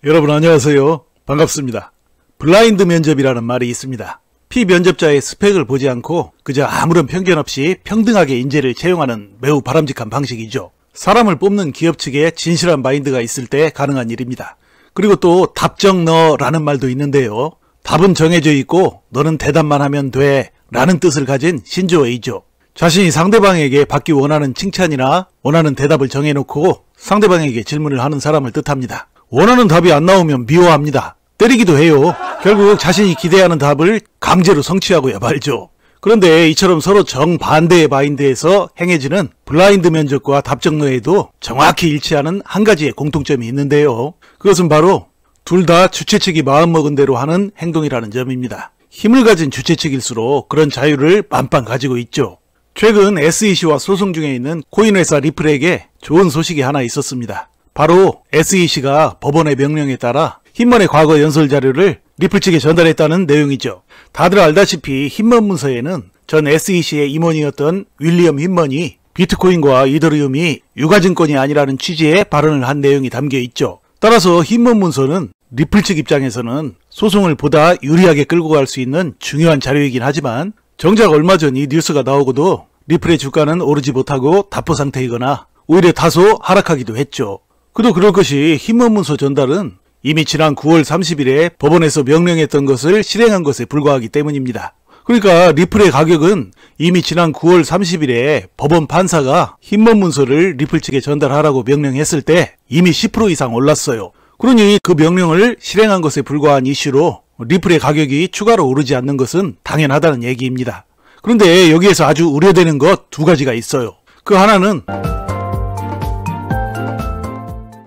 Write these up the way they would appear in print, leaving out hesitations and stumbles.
여러분 안녕하세요. 반갑습니다. 블라인드 면접이라는 말이 있습니다. 피면접자의 스펙을 보지 않고 그저 아무런 편견 없이 평등하게 인재를 채용하는 매우 바람직한 방식이죠. 사람을 뽑는 기업 측에 진실한 마인드가 있을 때 가능한 일입니다. 그리고 또 답정 너라는 말도 있는데요. 답은 정해져 있고 너는 대답만 하면 돼 라는 뜻을 가진 신조어이죠. 자신이 상대방에게 받기 원하는 칭찬이나 원하는 대답을 정해놓고 상대방에게 질문을 하는 사람을 뜻합니다. 원하는 답이 안 나오면 미워합니다. 때리기도 해요. 결국 자신이 기대하는 답을 강제로 성취하고야 말죠. 그런데 이처럼 서로 정반대의 마인드에서 행해지는 블라인드 면접과 답정너에도 정확히 일치하는 한 가지의 공통점이 있는데요. 그것은 바로 둘 다 주최 측이 마음먹은 대로 하는 행동이라는 점입니다. 힘을 가진 주최 측일수록 그런 자유를 만빵 가지고 있죠. 최근 SEC와 소송 중에 있는 코인회사 리플에게 좋은 소식이 하나 있었습니다. 바로 SEC가 법원의 명령에 따라 힘먼의 과거 연설 자료를 리플 측에 전달했다는 내용이죠. 다들 알다시피 힘먼 문서에는 전 SEC의 임원이었던 윌리엄 힘먼이 비트코인과 이더리움이 유가증권이 아니라는 취지의 발언을 한 내용이 담겨 있죠. 따라서 힘먼 문서는 리플 측 입장에서는 소송을 보다 유리하게 끌고 갈 수 있는 중요한 자료이긴 하지만 정작 얼마 전 이 뉴스가 나오고도 리플의 주가는 오르지 못하고 답보 상태이거나 오히려 다소 하락하기도 했죠. 그도 그럴 것이 힘먼 문서 전달은 이미 지난 9월 30일에 법원에서 명령했던 것을 실행한 것에 불과하기 때문입니다. 그러니까 리플의 가격은 이미 지난 9월 30일에 법원 판사가 힘먼 문서를 리플 측에 전달하라고 명령했을 때 이미 10% 이상 올랐어요. 그러니 그 명령을 실행한 것에 불과한 이슈로 리플의 가격이 추가로 오르지 않는 것은 당연하다는 얘기입니다. 그런데 여기에서 아주 우려되는 것 두 가지가 있어요. 그 하나는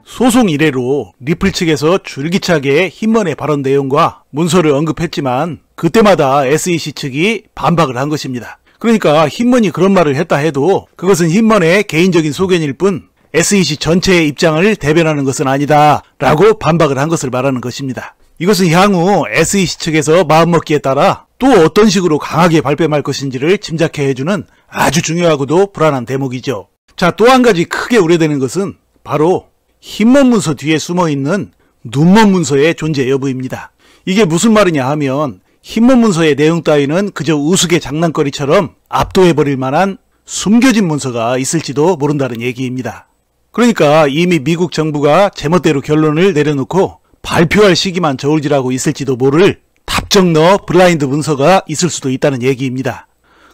소송 이래로 리플 측에서 줄기차게 힘먼의 발언 내용과 문서를 언급했지만 그때마다 SEC 측이 반박을 한 것입니다. 그러니까 힘먼이 그런 말을 했다 해도 그것은 힘먼의 개인적인 소견일 뿐 SEC 전체의 입장을 대변하는 것은 아니다 라고 반박을 한 것을 말하는 것입니다. 이것은 향후 SEC 측에서 마음먹기에 따라 또 어떤 식으로 강하게 발뺌할 것인지를 짐작해 해주는 아주 중요하고도 불안한 대목이죠. 자, 또 한 가지 크게 우려되는 것은 바로 힘먼 문서 뒤에 숨어있는 눈먼 문서의 존재 여부입니다. 이게 무슨 말이냐 하면 힘먼 문서의 내용 따위는 그저 우스개 장난거리처럼 압도해버릴 만한 숨겨진 문서가 있을지도 모른다는 얘기입니다. 그러니까 이미 미국 정부가 제멋대로 결론을 내려놓고 발표할 시기만 저울질하고 있을지도 모를 답정너 블라인드 문서가 있을 수도 있다는 얘기입니다.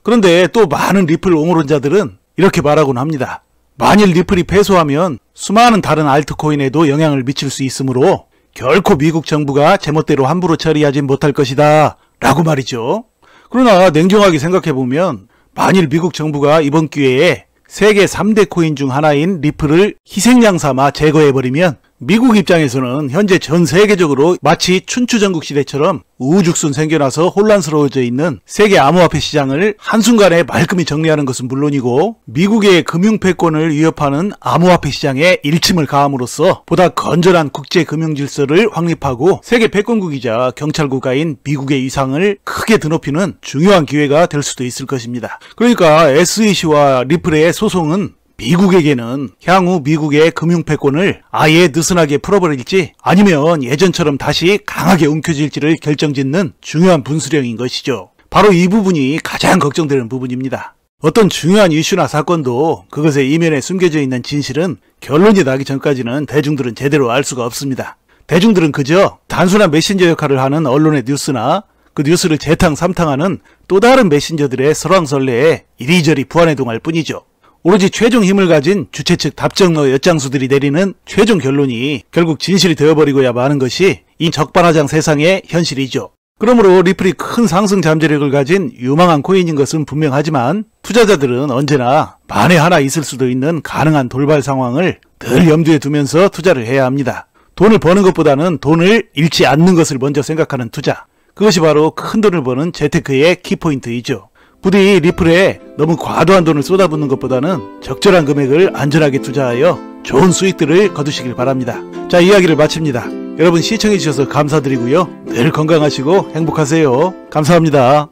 그런데 또 많은 리플 옹호론자들은 이렇게 말하곤 합니다. 만일 리플이 패소하면 수많은 다른 알트코인에도 영향을 미칠 수 있으므로 결코 미국 정부가 제멋대로 함부로 처리하지 못할 것이다 라고 말이죠. 그러나 냉정하게 생각해보면 만일 미국 정부가 이번 기회에 세계 3대 코인 중 하나인 리플을 희생양 삼아 제거해버리면 미국 입장에서는 현재 전 세계적으로 마치 춘추전국 시대처럼 우후죽순 생겨나서 혼란스러워져 있는 세계 암호화폐 시장을 한순간에 말끔히 정리하는 것은 물론이고 미국의 금융패권을 위협하는 암호화폐 시장에 일침을 가함으로써 보다 건전한 국제 금융질서를 확립하고 세계 패권국이자 경찰국가인 미국의 위상을 크게 드높이는 중요한 기회가 될 수도 있을 것입니다. 그러니까 SEC와 리플의 소송은 미국에게는 향후 미국의 금융패권을 아예 느슨하게 풀어버릴지 아니면 예전처럼 다시 강하게 움켜쥘지를 결정짓는 중요한 분수령인 것이죠. 바로 이 부분이 가장 걱정되는 부분입니다. 어떤 중요한 이슈나 사건도 그것의 이면에 숨겨져 있는 진실은 결론이 나기 전까지는 대중들은 제대로 알 수가 없습니다. 대중들은 그저 단순한 메신저 역할을 하는 언론의 뉴스나 그 뉴스를 재탕삼탕하는 또 다른 메신저들의 설왕설래에 이리저리 부안해동할 뿐이죠. 오로지 최종 힘을 가진 주최 측 답정너 엿장수들이 내리는 최종 결론이 결국 진실이 되어버리고야 마는 것이 이 적반하장 세상의 현실이죠. 그러므로 리플이 큰 상승 잠재력을 가진 유망한 코인인 것은 분명하지만 투자자들은 언제나 만에 하나 있을 수도 있는 가능한 돌발 상황을 늘 염두에 두면서 투자를 해야 합니다. 돈을 버는 것보다는 돈을 잃지 않는 것을 먼저 생각하는 투자. 그것이 바로 큰 돈을 버는 재테크의 키포인트이죠. 부디 리플에 너무 과도한 돈을 쏟아붓는 것보다는 적절한 금액을 안전하게 투자하여 좋은 수익들을 거두시길 바랍니다. 자, 이야기를 마칩니다. 여러분 시청해주셔서 감사드리고요. 늘 건강하시고 행복하세요. 감사합니다.